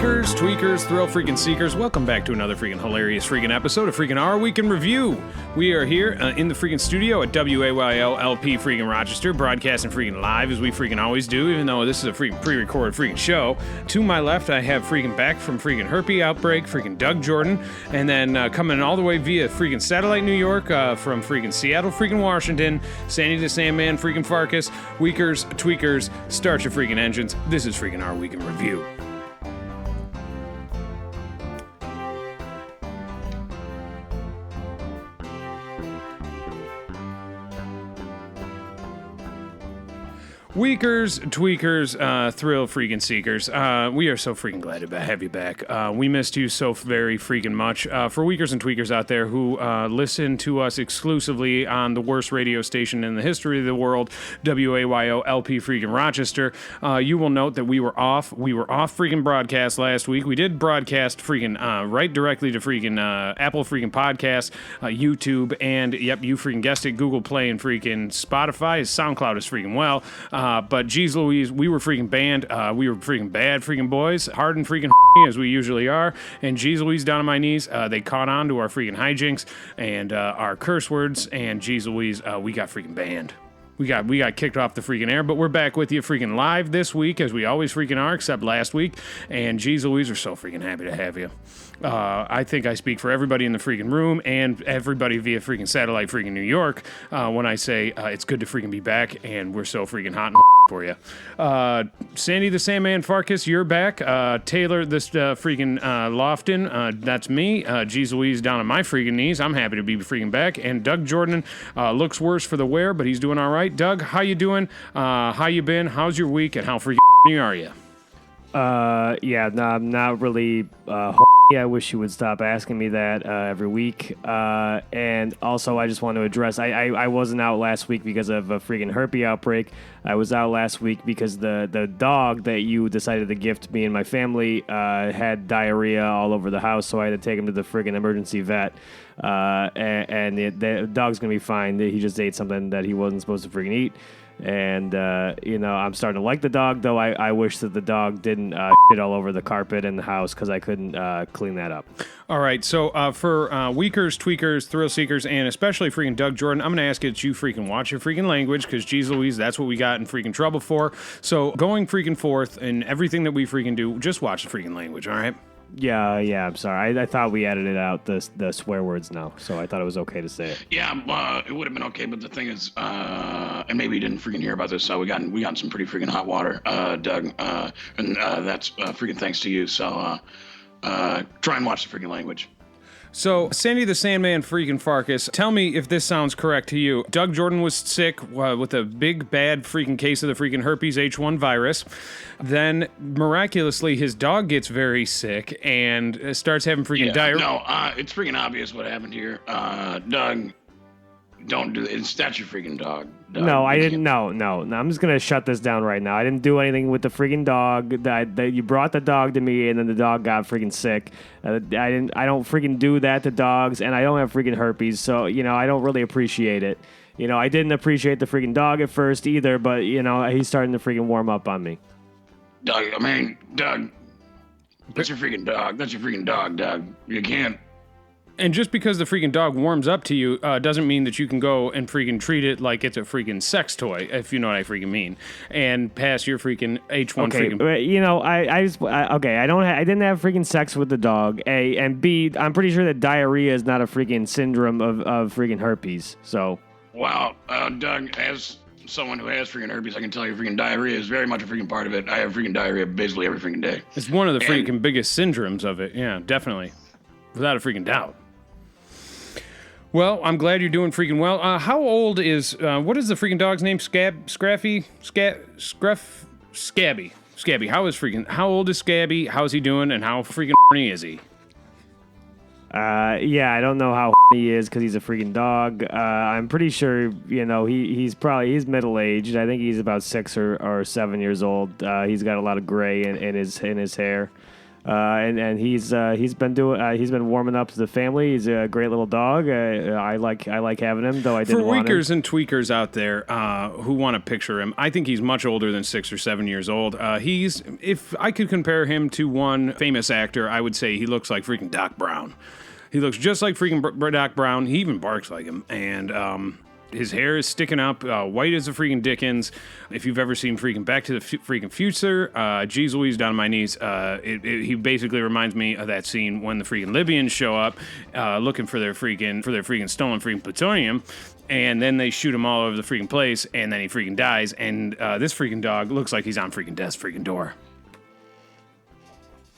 Weakers, tweakers, thrill freaking seekers, welcome back to another freaking hilarious freaking episode of freaking Our Week in Review. We are here in the freaking studio at WAYL LP freaking Rochester, broadcasting freaking live as we freaking always do, even though this is a freaking pre-recorded freaking show. To my left, I have freaking back from freaking herpes outbreak, freaking Doug Jordan, and then coming all the way via freaking satellite New York from freaking Seattle, freaking Washington, Sandy the Sandman, freaking Farkas, Weakers, tweakers, start your freaking engines. This is freaking Our Week in Review. Weakers, tweakers, thrill freaking seekers. We are so freaking glad to have you back. We missed you so very freaking much. For weakers and tweakers out there who listen to us exclusively on the worst radio station in the history of the world, WAYO LP freaking Rochester, you will note that we were off. We were off freaking broadcast last week. We did broadcast freaking right directly to freaking Apple freaking Podcast, YouTube, and yep, you freaking guessed it, Google Play and freaking Spotify. SoundCloud is freaking well. But geez Louise, we were freaking banned. We were freaking bad freaking boys, hard and freaking as we usually are. And geez Louise, down on my knees, they caught on to our freaking hijinks and our curse words. And geez Louise, we got freaking banned. We got kicked off the freaking air, but we're back with you freaking live this week, as we always freaking are, except last week. And geez Louise, we're so freaking happy to have you. I think I speak for everybody in the freaking room and everybody via freaking satellite freaking New York when I say it's good to freaking be back, and we're so freaking hot and for you. Sandy the Sandman Farkas, you're back. Taylor this freaking Lofton, that's me. Geez Louise down on my freaking knees. I'm happy to be freaking back. And Doug Jordan looks worse for the wear, but he's doing all right. Doug, how you doing? How you been? How's your week? And how freaking are you? Yeah, no, I'm not really I wish you would stop asking me that every week. And also, I just want to address, I wasn't out last week because of a freaking herpes outbreak. I was out last week because the dog that you decided to gift me and my family had diarrhea all over the house, so I had to take him to the freaking emergency vet. And the dog's going to be fine. He just ate something that he wasn't supposed to freaking eat. And, I'm starting to like the dog, though I wish that the dog didn't shit all over the carpet in the house because I couldn't clean that up. All right, so for weakers, tweakers, thrill seekers, and especially freaking Doug Jordan, I'm going to ask you that you freaking watch your freaking language because, geez Louise, that's what we got in freaking trouble for. So going freaking forth and everything that we freaking do, just watch the freaking language, all right? Yeah, I'm sorry. I thought we edited out the swear words now, so I thought it was okay to say it. Yeah, it would have been okay, but the thing is, and maybe you didn't freaking hear about this, so we got some pretty freaking hot water, Doug, and that's freaking thanks to you, so try and watch the freaking language. So, Sandy the Sandman freaking Farkas, tell me if this sounds correct to you. Doug Jordan was sick with a big, bad freaking case of the freaking herpes H1 virus. Then, miraculously, his dog gets very sick and starts having freaking diarrhea. No, it's freaking obvious what happened here. Doug, don't do it. That's your freaking dog. Doug, no, I didn't. No. I'm just gonna shut this down right now. I didn't do anything with the freaking dog. That you brought the dog to me, and then the dog got freaking sick. I don't freaking do that to dogs, and I don't have freaking herpes, so I don't really appreciate it. I didn't appreciate the freaking dog at first either, but he's starting to freaking warm up on me. Doug, that's your freaking dog. That's your freaking dog, Doug. You can't. And just because the freaking dog warms up to you doesn't mean that you can go and freaking treat it like it's a freaking sex toy, if you know what I freaking mean, and pass your freaking H1 freaking... Okay, I didn't have freaking sex with the dog, A, and B, I'm pretty sure that diarrhea is not a freaking syndrome of freaking herpes, so... Wow, Doug, as someone who has freaking herpes, I can tell you freaking diarrhea is very much a freaking part of it. I have freaking diarrhea basically every freaking day. It's one of the freaking biggest syndromes of it, yeah, definitely. Without a freaking doubt. Well, I'm glad you're doing freaking well. How old is, what is the freaking dog's name? Scabby? Scabby. How old is Scabby? How's he doing? And how freaking horny is he? I don't know how he is because he's a freaking dog. I'm pretty sure, he's middle-aged. I think he's about 6 or 7 years old. He's got a lot of gray in his hair. And he's been warming up to the family. He's a great little dog. I like having him, though I didn't want him. For weakers and tweakers out there who want to picture him, I think he's much older than 6 or 7 years old. If I could compare him to one famous actor, I would say he looks like freaking Doc Brown. He looks just like freaking Doc Brown. He even barks like him, and his hair is sticking up, white as a freaking Dickens. If you've ever seen freaking Back to the freaking Future, geez Louise, down on my knees. He basically reminds me of that scene when the freaking Libyans show up, looking for their freaking stolen freaking plutonium, and then they shoot him all over the freaking place, and then he freaking dies. And this freaking dog looks like he's on freaking death's freaking door.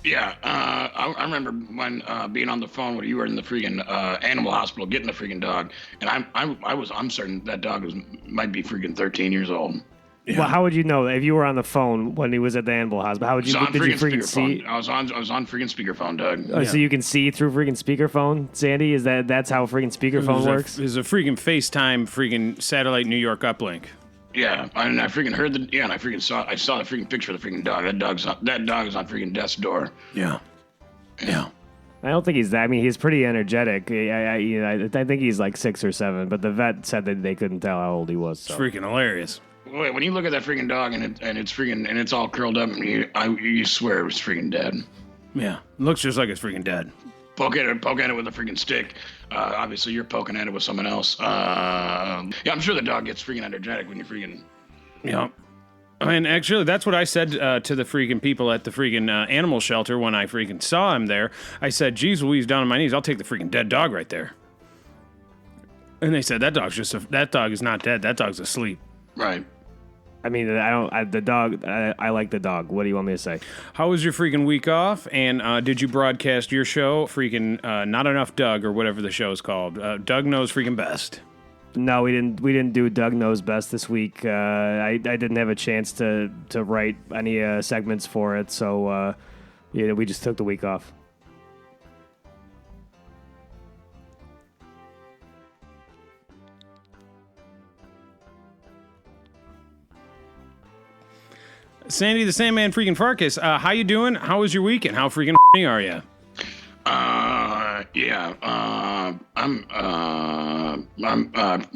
Yeah, I remember when being on the phone when you were in the freaking animal hospital getting the freaking dog, and I'm certain that dog might be freaking 13 years old. Yeah. Well, how would you know if you were on the phone when he was at the animal hospital? How would you? Did you freaking see? I was on freaking speakerphone, Doug. Oh, yeah. So you can see through freaking speakerphone, Sandy? That's how freaking speakerphone works? It's a freaking FaceTime freaking satellite New York uplink. Yeah, and I freaking heard and I freaking saw the freaking picture of the freaking dog. That dog is on freaking death's door. Yeah. I don't think he's that. I mean, he's pretty energetic. I think he's like 6 or 7, but the vet said that they couldn't tell how old he was. So. It's freaking hilarious. Wait, when you look at that freaking dog and it's all curled up, and you swear it was freaking dead. Yeah, looks just like it's freaking dead. Poke at it with a freaking stick. Obviously, you're poking at it with someone else. Yeah, I'm sure the dog gets freaking energetic when you're freaking. Yeah. And actually, that's what I said to the freaking people at the freaking animal shelter when I freaking saw him there. I said, geez Louise, down on my knees, I'll take the freaking dead dog right there. And they said, that dog is not dead. That dog's asleep. Right. I mean, the dog, I like the dog. What do you want me to say? How was your freaking week off? And did you broadcast your show? Freaking Not Enough Doug, or whatever the show's called. Doug Knows Freaking Best. No, we didn't do Doug Knows Best this week. I didn't have a chance to write any segments for it, so we just took the week off. Sandy the Sandman freaking Farkas, how you doing? How was your weekend? How freaking are you? I'm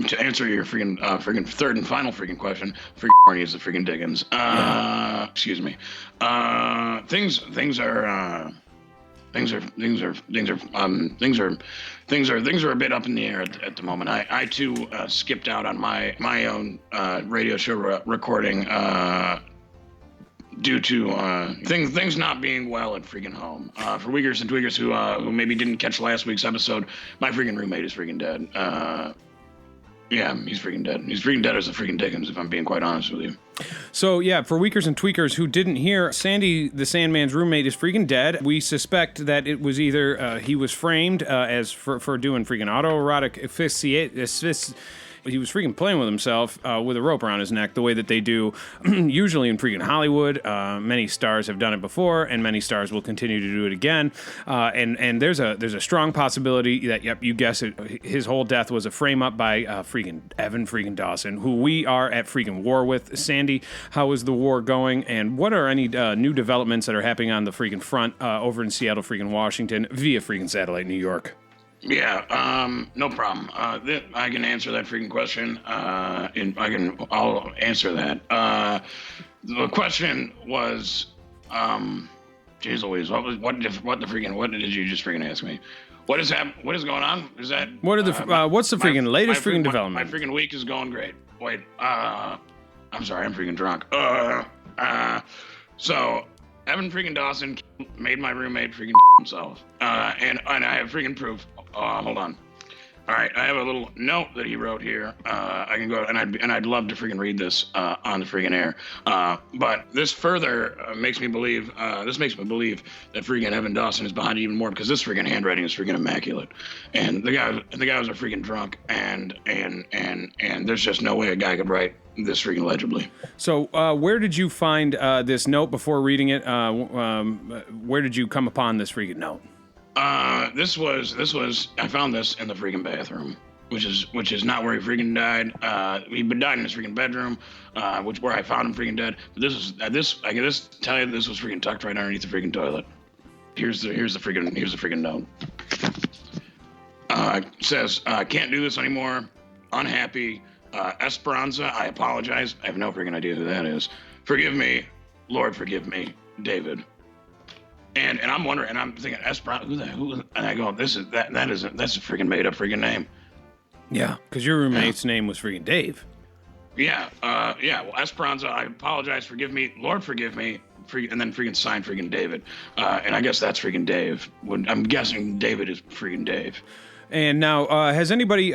to answer your freaking third and final freaking question, freaking horny is the freaking Dickens. Excuse me. Things are a bit up in the air at the moment. I too skipped out on my own radio show recording due to things not being well at freaking home. For weakers and tweakers who maybe didn't catch last week's episode, my freaking roommate is freaking dead. Yeah, he's freaking dead. He's freaking dead as a freaking Dickens, if I'm being quite honest with you. So, yeah, for weakers and tweakers who didn't hear, Sandy the Sandman's roommate is freaking dead. We suspect that it was either he was framed as for doing freaking autoerotic asphyxiation. He was freaking playing with himself with a rope around his neck, the way that they do usually in freaking Hollywood. Many stars have done it before, and many stars will continue to do it again. And there's a strong possibility that, yep, you guess it, his whole death was a frame up by freaking Evan freaking Dawson, who we are at freaking war with. Sandy, how is the war going, and what are any new developments that are happening on the freaking front over in Seattle freaking Washington via freaking satellite New York? Yeah, no problem. I can answer that freaking question. I'll answer that. The question was, geez Louise, what did you just freaking ask me? What is going on? Is that what's the freaking latest freaking development? My freaking week is going great. Wait, I'm sorry, I'm freaking drunk. So Evan freaking Dawson made my roommate freaking himself, and I have freaking proof. Hold on. All right, I have a little note that he wrote here. I can go and I'd love to freaking read this on the freaking air. But this further makes me believe. This makes me believe that freaking Evan Dawson is behind it even more, because this freaking handwriting is freaking immaculate, and the guy was a freaking drunk, and there's just no way a guy could write this freaking legibly. So where did you find this note before reading it? Where did you come upon this freaking note? This was I found this in the freaking bathroom, which is not where he freaking died. He died in his freaking bedroom, where I found him freaking dead. But I can just tell you this was freaking tucked right underneath the freaking toilet. here's the freaking note. Says can't do this anymore. Unhappy. Esperanza. I apologize. I have no freaking idea who that is. Forgive me, Lord. Forgive me, David. And I'm wondering, and I'm thinking Esperanza. Who? And I go, that's a freaking made up freaking name. Yeah, because your roommate's name was freaking Dave. Yeah. Well, Esperanza. I apologize. Forgive me, Lord. Forgive me. And then freaking sign freaking David. And I guess that's freaking Dave. I'm guessing David is freaking Dave. And now, has anybody,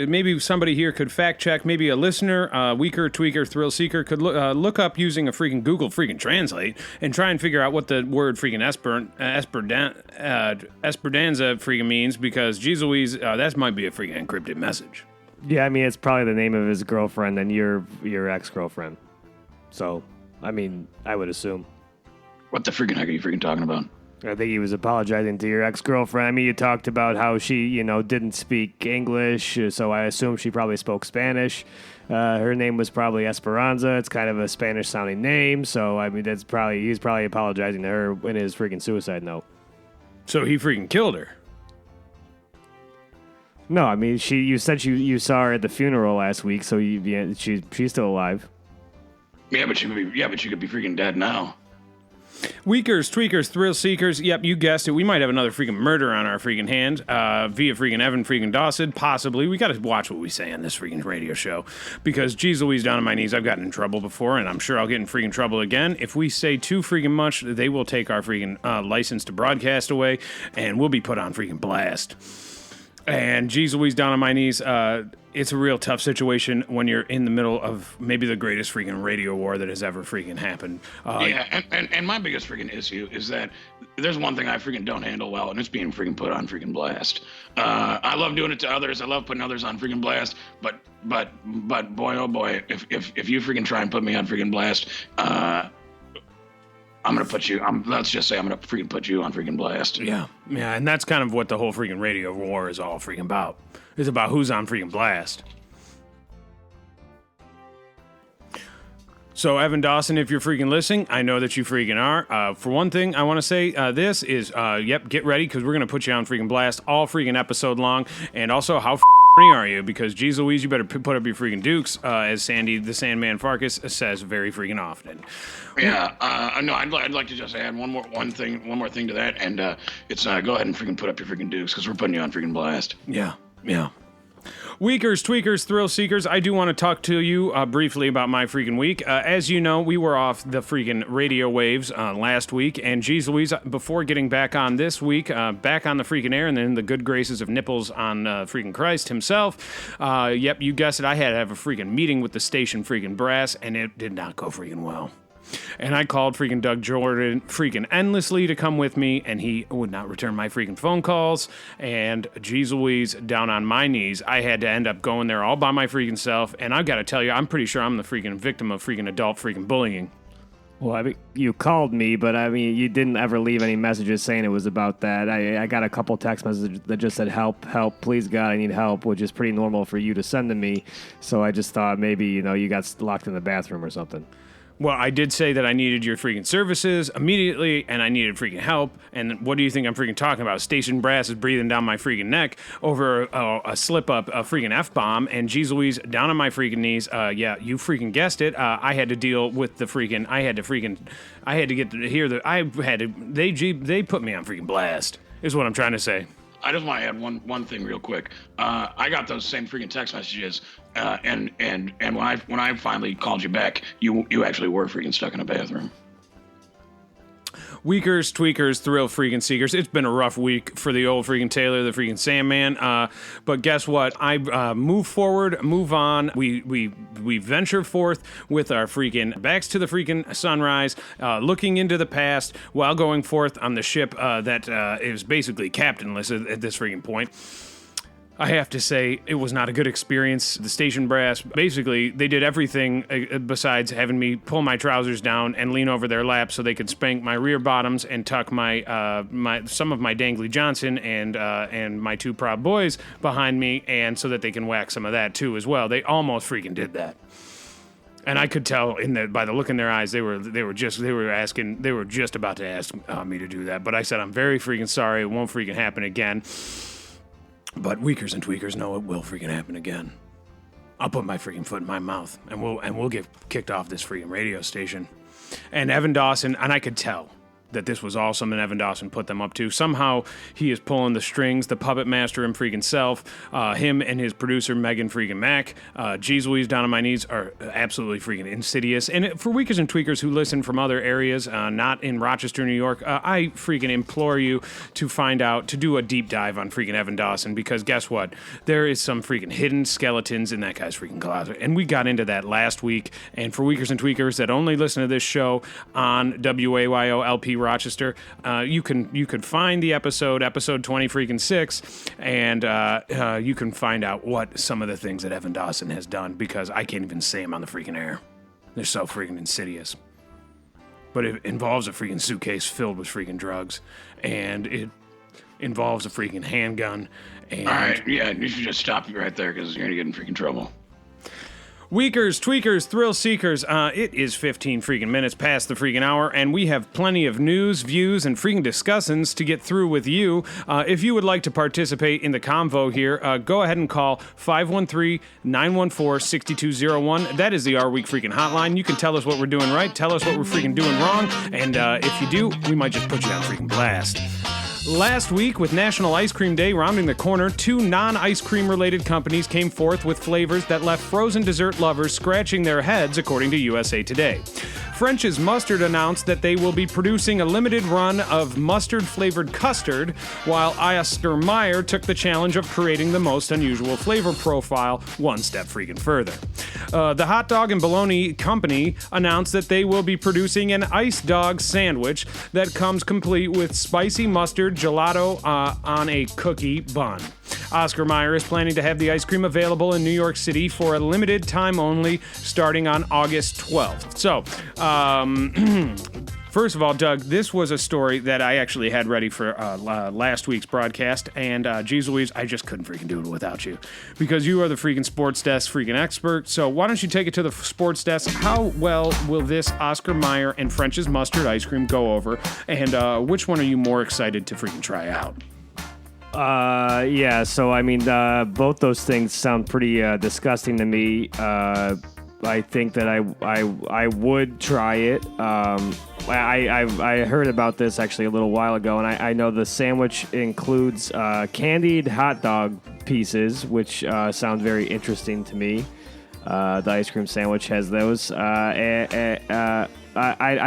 maybe somebody here could fact check, maybe a listener, Weaker, Tweaker, Thrill Seeker, could look up using a freaking Google freaking Translate and try and figure out what the word freaking Esperanza freaking means, because geez Louise, that might be a freaking encrypted message. Yeah, I mean, it's probably the name of his girlfriend and your ex-girlfriend. So, I mean, I would assume. What the freaking heck are you freaking talking about? I think he was apologizing to your ex-girlfriend. I mean, you talked about how she, didn't speak English, so I assume she probably spoke Spanish. Her name was probably Esperanza. It's kind of a Spanish-sounding name, so I mean, he's probably apologizing to her in his freaking suicide note. So he freaking killed her. No, I mean, you said you saw her at the funeral last week, so she's still alive. Yeah, but she could be freaking dead now. Weakers, Tweakers, Thrill Seekers, yep, you guessed it. We might have another freaking murder on our freaking hand via freaking Evan freaking Dawson, possibly. We got to watch what we say on this freaking radio show because, geez Louise, down on my knees, I've gotten in trouble before, and I'm sure I'll get in freaking trouble again. If we say too freaking much, they will take our freaking license to broadcast away, and we'll be put on freaking blast. And geez Louise, down on my knees, it's a real tough situation when you're in the middle of maybe the greatest freaking radio war that has ever freaking happened. And my biggest freaking issue is that there's one thing I freaking don't handle well, and it's being freaking put on freaking blast. I love doing it to others. I love putting others on freaking blast. But boy, oh boy, if you freaking try and put me on freaking blast, I'm going to put you, let's just say I'm going to freaking put you on freaking blast. Yeah, and that's kind of what the whole freaking radio war is all freaking about. It's about who's on freaking blast. So, Evan Dawson, if you're freaking listening, I know that you freaking are. For one thing, I want to say this is, get ready, because we're going to put you on freaking blast all freaking episode long. And also, how are you? Because, geez Louise, you better put up your freaking dukes, as Sandy the Sandman Farkas says very freaking often. Yeah, no, I'd like to just add one more thing to that, and it's go ahead and freaking put up your freaking dukes, because we're putting you on freaking blast. Yeah. Weakers, Tweakers, Thrill Seekers, I do want to talk to you briefly about my freaking week. As you know, we were off the freaking radio waves last week, and geez Louise, before getting back on this week, back on the freaking air and then the good graces of nipples on freaking Christ himself, yep, you guessed it, I had to have a freaking meeting with the station freaking brass, and it did not go freaking well. And I called freaking Doug Jordan freaking endlessly to come with me, and he would not return my freaking phone calls. And geez Louise, down on my knees, I had to end up going there all by my freaking self. And I've got to tell you, I'm pretty sure I'm the freaking victim of freaking adult freaking bullying. Well, I mean, you called me, but I mean, you didn't ever leave any messages saying it was about that. I got a couple text messages that just said, help, please God, I need help, which is pretty normal for you to send to me. So I just thought maybe, you got locked in the bathroom or something. Well, I did say that I needed your freaking services immediately, and I needed freaking help. And what do you think I'm freaking talking about? Station brass is breathing down my freaking neck over a slip-up, a freaking F-bomb, and geez Louise, down on my freaking knees. Yeah, you freaking guessed it. I had to deal with the freaking, they put me on freaking blast, is what I'm trying to say. I just want to add one thing real quick. I got those same freaking text messages, and when I finally called you back, you actually were freaking stuck in a bathroom. Weakers, Tweakers, Thrill freaking Seekers. It's been a rough week for the old freaking Taylor, the freaking Sandman. But guess what? I move forward, move on. We venture forth with our freaking backs to the freaking sunrise, looking into the past while going forth on the ship that is basically captainless at this freaking point. I have to say, it was not a good experience. The station brass, basically, they did everything besides having me pull my trousers down and lean over their laps so they could spank my rear bottoms and tuck my some of my dangly Johnson and my two proud boys behind me, and so that they can whack some of that too as well. They almost freaking did that. And I could tell by the look in their eyes, they were just about to ask me to do that. But I said, I'm very freaking sorry. It won't freaking happen again. But Weakers and Tweakers know it will freaking happen again. I'll put my freaking foot in my mouth, and we'll get kicked off this freaking radio station. And Evan Dawson, and I could tell that this was all something Evan Dawson put them up to. Somehow he is pulling the strings, the puppet master him freaking self, him and his producer Megan freaking Mac. Jeez Louise, Down on My Knees are absolutely freaking insidious. And for Weakers and Tweakers who listen from other areas, not in Rochester, New York, I freaking implore you to do a deep dive on freaking Evan Dawson, because guess what? There is some freaking hidden skeletons in that guy's freaking closet. And we got into that last week. And for Weakers and Tweakers that only listen to this show on WAYO LP Rochester, you could find the episode 20 freaking 6, and you can find out what some of the things that Evan Dawson has done, because I can't even say them on the freaking air. They're so freaking insidious. But it involves a freaking suitcase filled with freaking drugs, and it involves a freaking handgun. And all right, yeah, you should just stop you right there, because you're gonna get in freaking trouble. Weakers, tweakers, thrill seekers, it is 15 freaking minutes past the freaking hour, and we have plenty of news, views, and freaking discussions to get through with you. If you would like to participate in the convo here, go ahead and call 513-914-6201. That is the Our Week freaking hotline. You can tell us what we're doing right, tell us what we're freaking doing wrong, and if you do, we might just put you on freaking blast. Last week, with National Ice Cream Day rounding the corner, 2 non-ice cream related companies came forth with flavors that left frozen dessert lovers scratching their heads, according to USA Today. French's Mustard announced that they will be producing a limited run of mustard-flavored custard, while Oscar Mayer took the challenge of creating the most unusual flavor profile one step freaking further. The hot dog and bologna company announced that they will be producing an ice dog sandwich that comes complete with spicy mustard gelato on a cookie bun. Oscar Mayer is planning to have the ice cream available in New York City for a limited time only, starting on August 12th. So, first of all, Doug, this was a story that I actually had ready for last week's broadcast, and geez Louise, I just couldn't freaking do it without you, because you are the freaking sports desk freaking expert. So why don't you take it to the sports desk? How well will this Oscar Mayer and French's Mustard ice cream go over, and which one are you more excited to freaking try out? Yeah, so I mean, both those things sound pretty disgusting to me. I think that I would try it. I heard about this actually a little while ago, and I know the sandwich includes candied hot dog pieces, which sound very interesting to me. The ice cream sandwich has those. I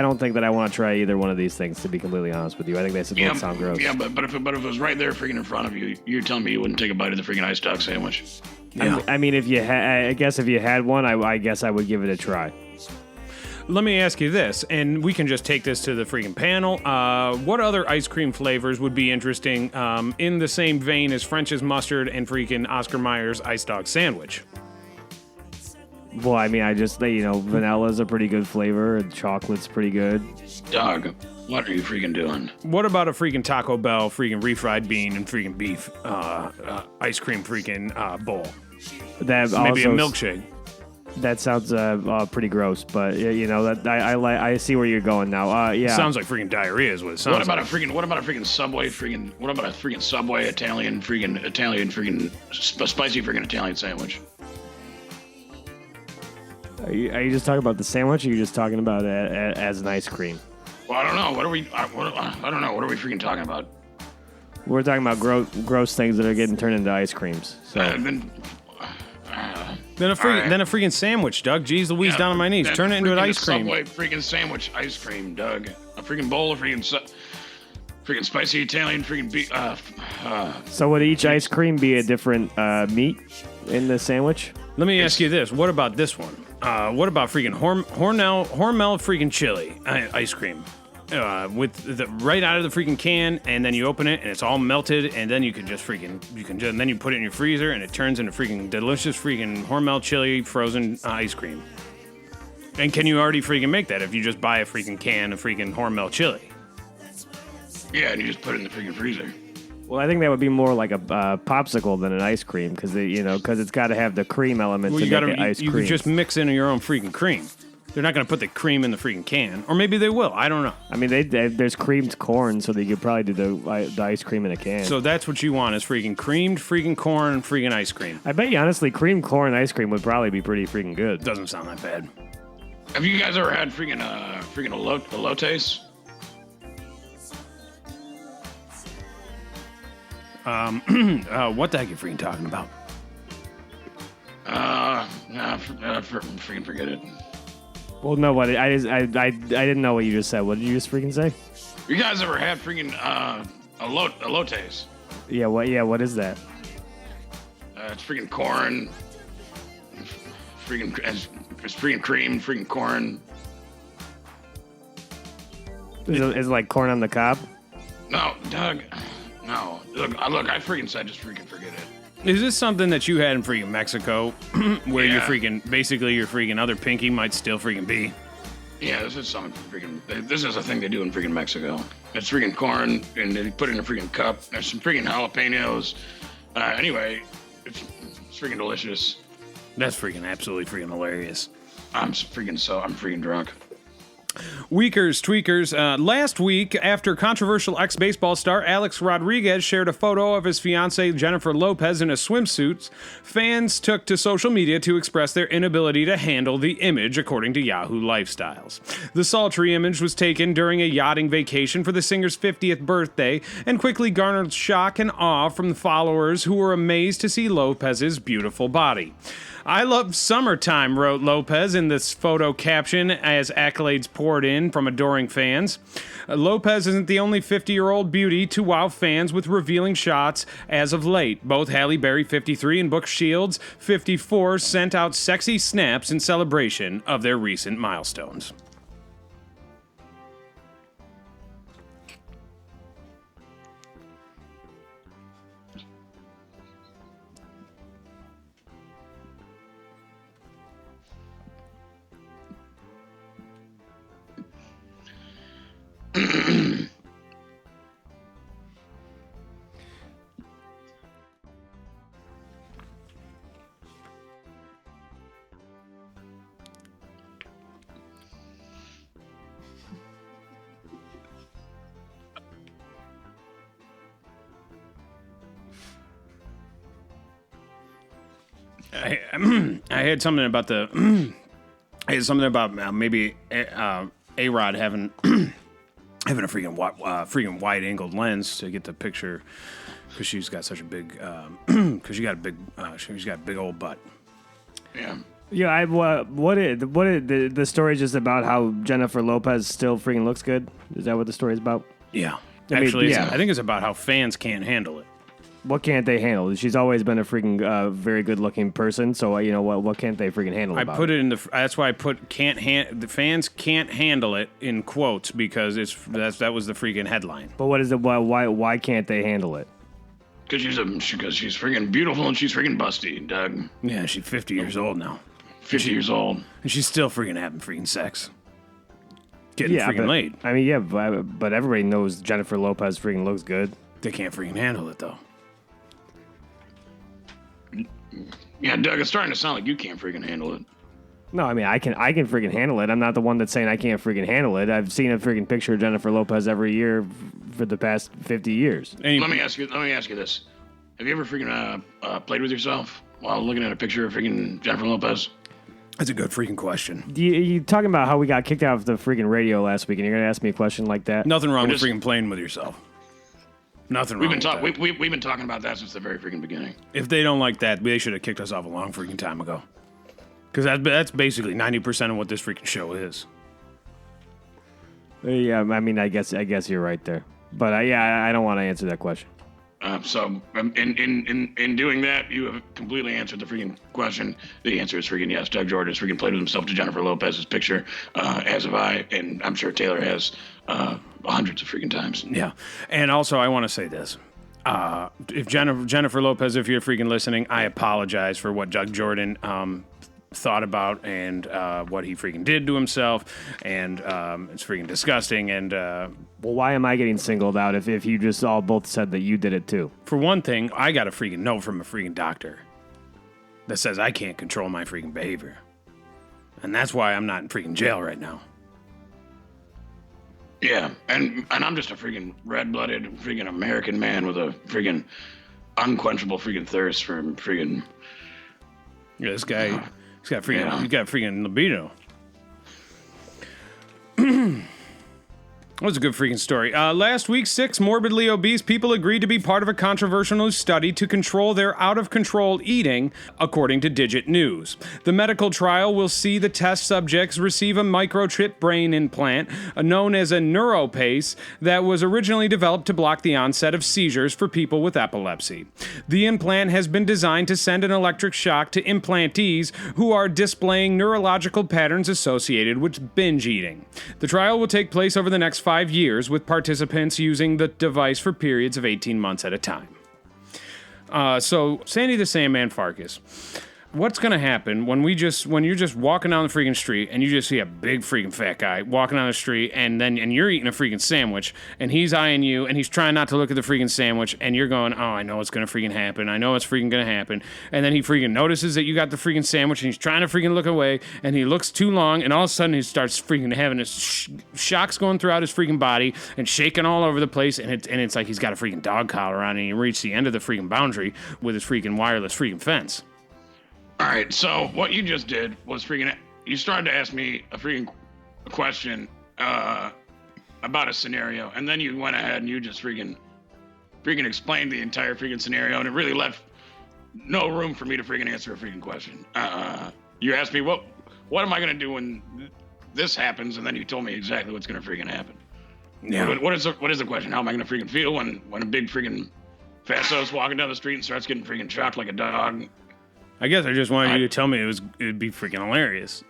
don't think that I want to try either one of these things, to be completely honest with you. I think they both sound gross. Yeah, but if it was right there freaking in front of you, you're telling me you wouldn't take a bite of the freaking ice dog sandwich? Yeah. I mean, I guess if you had one, I guess I would give it a try. Let me ask you this, and we can just take this to the freaking panel. What other ice cream flavors would be interesting in the same vein as French's Mustard and freaking Oscar Mayer's ice dog sandwich? Well, I mean, vanilla's a pretty good flavor, and chocolate's pretty good. Dog, what are you freaking doing? What about a freaking Taco Bell freaking refried bean and freaking beef ice cream freaking bowl? That maybe also, a milkshake. That sounds pretty gross, but that I see where you're going now. Yeah, sounds like freaking diarrhea is what it sounds What about like. What about a freaking Subway what about a freaking Subway Italian spicy freaking Italian sandwich? Are you just talking about the sandwich, or are you just talking about it as an ice cream? Well, I don't know. I don't know. What are we freaking talking about? We're talking about gross things that are getting turned into ice creams. So. Then a freaking sandwich, Doug. Jeez Louise, down on my knees. Turn it into an ice cream. Subway freaking sandwich ice cream, Doug. A freaking bowl of freaking spicy Italian freaking beef. So would each ice cream be a different meat in the sandwich? Let me ask you this. What about this one? What about freaking Hormel freaking chili ice cream? With the right out of the freaking can, and then you open it and it's all melted, and then you can just and then you put it in your freezer and it turns into freaking delicious freaking Hormel chili frozen ice cream. And can you already freaking make that if you just buy a freaking can of freaking Hormel chili? Yeah, and you just put it in the freaking freezer. Well, I think that would be more like a popsicle than an ice cream because it's got to have the cream element to make it ice cream. You could just mix in your own freaking cream. They're not going to put the cream in the freaking can, or maybe they will. I don't know. I mean, there's creamed corn, so they could probably do the ice cream in a can. So that's what you want is freaking creamed freaking corn and freaking ice cream. I bet you honestly, creamed corn ice cream would probably be pretty freaking good. Doesn't sound that bad. Have you guys ever had freaking elotes? What the heck are you freaking talking about? Freaking forget it. Well, no, what I didn't know what you just said. What did you just freaking say? You guys ever had freaking elotes? Yeah, what is that? It's freaking corn. It's freaking cream, freaking corn. Is it like corn on the cob? No, Doug. No. Look, I freaking said just freaking forget it. Is this something that you had in freaking Mexico where Yeah. your freaking other pinky might still freaking be? Yeah, this is something freaking. This is a thing they do in freaking Mexico. It's freaking corn, and they put it in a freaking cup. There's some freaking jalapenos. Anyway, it's freaking delicious. That's freaking absolutely freaking hilarious. I'm freaking drunk. Weakers, tweakers. Last week, after controversial ex-baseball star Alex Rodriguez shared a photo of his fiancée Jennifer Lopez in a swimsuit, fans took to social media to express their inability to handle the image, according to Yahoo Lifestyles. The sultry image was taken during a yachting vacation for the singer's 50th birthday and quickly garnered shock and awe from the followers who were amazed to see Lopez's beautiful body. "I love summertime," wrote Lopez in this photo caption as accolades poured in from adoring fans. Lopez isn't the only 50-year-old beauty to wow fans with revealing shots as of late. Both Halle Berry, 53, and Brooke Shields, 54, sent out sexy snaps in celebration of their recent milestones. I had something about maybe A-Rod having having a freaking wide-angled lens to get the picture because she's got such a big she's got a big old butt. Yeah. Yeah, the story just about how Jennifer Lopez still freaking looks good? Is that what the story's about? Yeah. I mean, I think it's about how fans can't handle it. What can't they handle? She's always been a freaking very good-looking person, so what can't they freaking handle about put it? it in that's why I put the fans can't handle it in quotes because that was the freaking headline. But what is it? Why can't they handle it? Because she's freaking beautiful and she's freaking busty, Doug. Yeah, she's 50 years old now. 50 years old. And she's still freaking having freaking sex. Getting freaking laid. I mean, yeah, but everybody knows Jennifer Lopez freaking looks good. They can't freaking handle it, though. Yeah, Doug, it's starting to sound like you can't freaking handle it. No, I mean, I can freaking handle it. I'm not the one that's saying I can't freaking handle it. I've seen a freaking picture of Jennifer Lopez every year for the past 50 years. Let me ask you this. Have you ever freaking played with yourself while looking at a picture of freaking Jennifer Lopez? That's a good freaking question. You talking about how we got kicked out of the freaking radio last week, and you're going to ask me a question like that? Nothing wrong with freaking playing with yourself. Nothing wrong with that. We've been talking about that since the very freaking beginning. If they don't like that, they should have kicked us off a long freaking time ago. Because that's basically 90% of what this freaking show is. Yeah, I mean, I guess you're right there. But I don't want to answer that question. So in doing that, you have completely answered the freaking question. The answer is freaking yes. Doug Jordan has freaking played with himself to Jennifer Lopez's picture, as have I, and I'm sure Taylor has hundreds of freaking times. Yeah, and also I want to say this. If Jennifer Lopez, if you're freaking listening, I apologize for what Doug Jordan thought about and what he freaking did to himself, and it's freaking disgusting. And Well, why am I getting singled out if you just all both said that you did it too? for one thing, I got a freaking note from a freaking doctor that says I can't control my freaking behavior. And that's why I'm not in freaking jail right now. Yeah, and I'm just a freaking red-blooded freaking American man with a freaking unquenchable freaking thirst for freaking. Yeah, this guy, he's got freaking libido. That was a good freaking story. Last week, 6 morbidly obese people agreed to be part of a controversial new study to control their out-of-control eating, according to Digit News. The medical trial will see the test subjects receive a microchip brain implant known as a neuropace that was originally developed to block the onset of seizures for people with epilepsy. The implant has been designed to send an electric shock to implantees who are displaying neurological patterns associated with binge eating. The trial will take place over the next 5 years, with participants using the device for periods of 18 months at a time. So, Sandy the Sandman Farkas, what's going to happen when you're just walking down the freaking street and you just see a big freaking fat guy walking down the street and you're eating a freaking sandwich and he's eyeing you and he's trying not to look at the freaking sandwich and you're going, oh, I know it's going to freaking happen. I know it's freaking going to happen. And then he freaking notices that you got the freaking sandwich and he's trying to freaking look away and he looks too long and all of a sudden he starts freaking having his shocks going throughout his freaking body and shaking all over the place and it's like he's got a freaking dog collar on and he reached the end of the freaking boundary with his freaking wireless freaking fence. All right, so what you just did was freaking. You started to ask me a freaking question about a scenario, and then you went ahead and you just freaking explained the entire freaking scenario, and it really left no room for me to freaking answer a freaking question. You asked me what am I gonna do when this happens, and then you told me exactly what's gonna freaking happen. Yeah. What is the question? How am I gonna freaking feel when a big freaking fatso's walking down the street and starts getting freaking shocked like a dog? I guess I just wanted you to tell me it'd be freaking hilarious.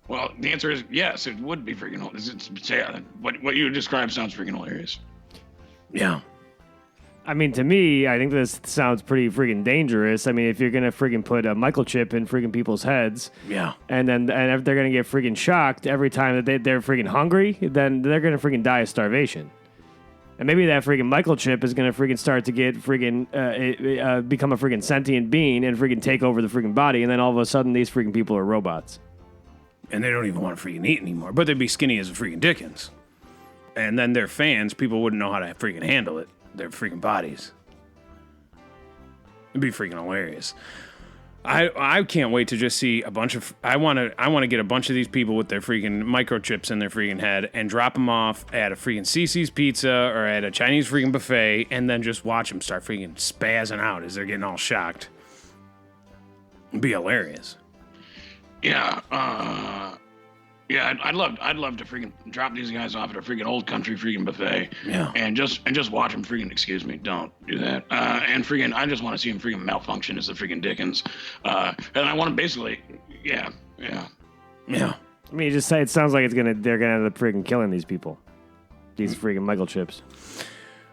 Well, the answer is yes, it would be freaking hilarious. What you described sounds freaking hilarious. Yeah. I mean, to me, I think this sounds pretty freaking dangerous. I mean, if you're gonna freaking put a microchip in freaking people's heads, Yeah. and if they're gonna get freaking shocked every time that they're freaking hungry, then they're gonna freaking die of starvation. And maybe that freaking microchip is gonna freaking start to get freaking become a freaking sentient being and freaking take over the freaking body, and then all of a sudden these freaking people are robots. And they don't even want to freaking eat anymore, but they'd be skinny as a freaking Dickens. And then their fans, people wouldn't know how to freaking handle it. Their freaking bodies. It'd be freaking hilarious. I can't wait to just see a bunch of. I want to get a bunch of these people with their freaking microchips in their freaking head and drop them off at a freaking CC's Pizza or at a Chinese freaking buffet, and then just watch them start freaking spazzing out as they're getting all shocked. It'd be hilarious. Yeah, I'd love to freaking drop these guys off at a freaking old country freaking buffet. Yeah. And just watch them freaking. Excuse me, don't do that. And freaking, I just want to see them freaking malfunction as the freaking Dickens. And I want to basically, yeah. Yeah. I mean, you just say it sounds like they're gonna end up freaking killing these people, these freaking microchips.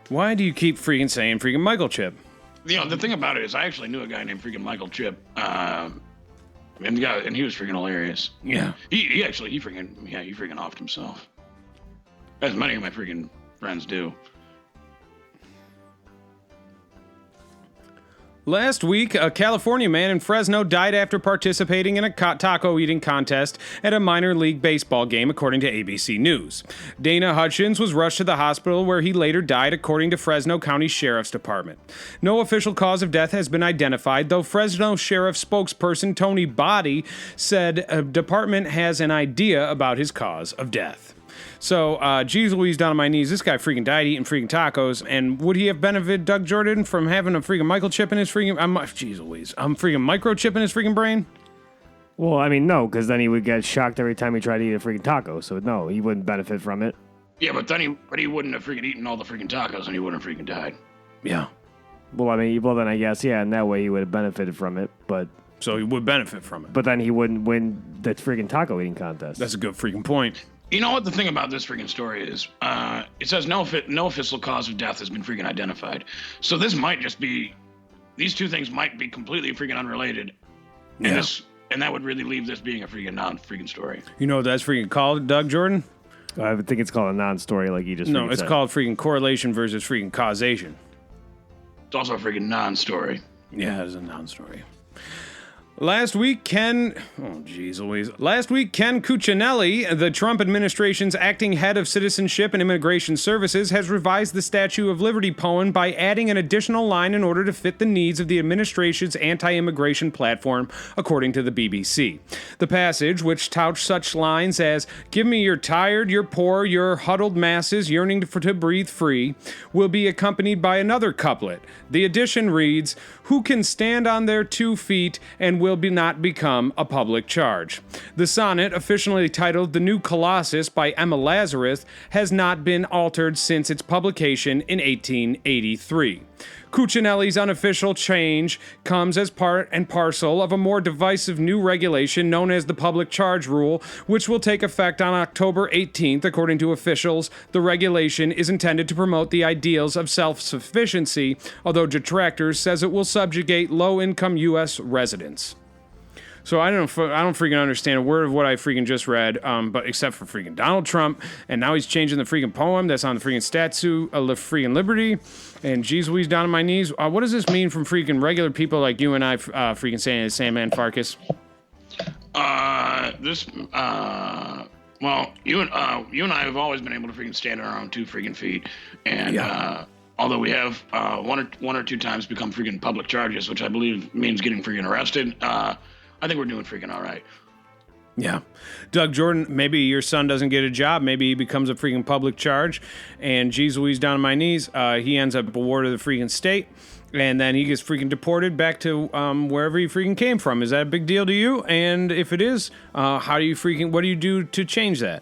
Why do you keep freaking saying freaking microchip? You know, the thing about it is, I actually knew a guy named freaking Michael Chip. And he was freaking hilarious. Yeah. He freaking offed himself. As many of my freaking friends do. Last week, a California man in Fresno died after participating in a taco eating contest at a minor league baseball game, according to ABC News. Dana Hutchins was rushed to the hospital where he later died, according to Fresno County Sheriff's Department. No official cause of death has been identified, though Fresno Sheriff spokesperson Tony Body said a department has an idea about his cause of death. So, geez Louise, down on my knees, this guy freaking died eating freaking tacos, and would he have benefited Doug Jordan from having a freaking microchip in his freaking, geez Louise, freaking microchip in his freaking brain? Well, I mean, no, because then he would get shocked every time he tried to eat a freaking taco, so no, he wouldn't benefit from it. Yeah, but he wouldn't have freaking eaten all the freaking tacos and he wouldn't have freaking died. Yeah. Well, then I guess, yeah, in that way he would have benefited from it, but... So he would benefit from it. But then he wouldn't win the freaking taco eating contest. That's a good freaking point. You know what the thing about this freaking story is? It says no official cause of death has been freaking identified. So this might just be, these two things might be completely freaking unrelated. Yeah. and that would really leave this being a freaking non-freaking story. You know what that's freaking called, Doug Jordan? I think it's called a non-story, like you just No, it's said. called freaking correlation versus freaking causation. It's also a freaking non-story. Yeah, it's a non-story. Last week, Ken Cuccinelli, the Trump administration's acting head of Citizenship and Immigration Services, has revised the Statue of Liberty poem by adding an additional line in order to fit the needs of the administration's anti-immigration platform, according to the BBC. The passage, which touts such lines as, "Give me your tired, your poor, your huddled masses yearning to breathe free," will be accompanied by another couplet. The addition reads, "Who can stand on their 2 feet and will not become a public charge." The sonnet, officially titled The New Colossus by Emma Lazarus, has not been altered since its publication in 1883. Cuccinelli's unofficial change comes as part and parcel of a more divisive new regulation known as the Public Charge Rule, which will take effect on October 18th, according to officials. The regulation is intended to promote the ideals of self-sufficiency, although detractors says it will subjugate low-income U.S. residents. So I don't freaking understand a word of what I freaking just read, but except for freaking Donald Trump, and now he's changing the freaking poem that's on the freaking statue of freaking Liberty, and geez Louise, down on my knees. What does this mean from freaking regular people like you and I freaking saying Sandman Farkas? Well, you and I have always been able to freaking stand on our own 2 freaking feet, and although we have one or two times become freaking public charges, which I believe means getting freaking arrested, I think we're doing freaking all right. Yeah. Doug Jordan, maybe your son doesn't get a job. Maybe he becomes a freaking public charge. And geez Louise, down on my knees, he ends up a ward of the freaking state. And then he gets freaking deported back to wherever he freaking came from. Is that a big deal to you? And if it is, what do you do to change that?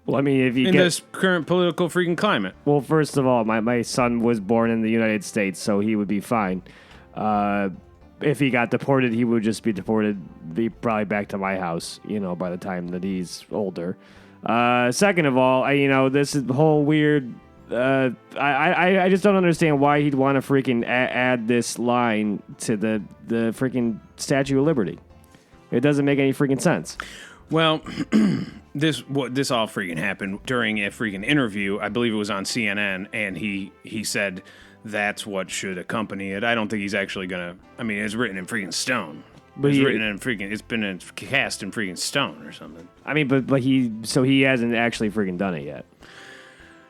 Well, I mean, if you in this current political freaking climate. Well, first of all, my son was born in the United States, so he would be fine. If he got deported, he would just be deported, probably back to my house, by the time that he's older. Second of all, this is the whole weird. I just don't understand why he'd want to freaking add this line to the freaking Statue of Liberty. It doesn't make any freaking sense. Well, this all freaking happened during a freaking interview. I believe it was on CNN, and he said that's what should accompany it. I don't think he's actually gonna. I mean, it's written in freaking stone. But it's been cast in freaking stone or something. I mean, but he hasn't actually freaking done it yet.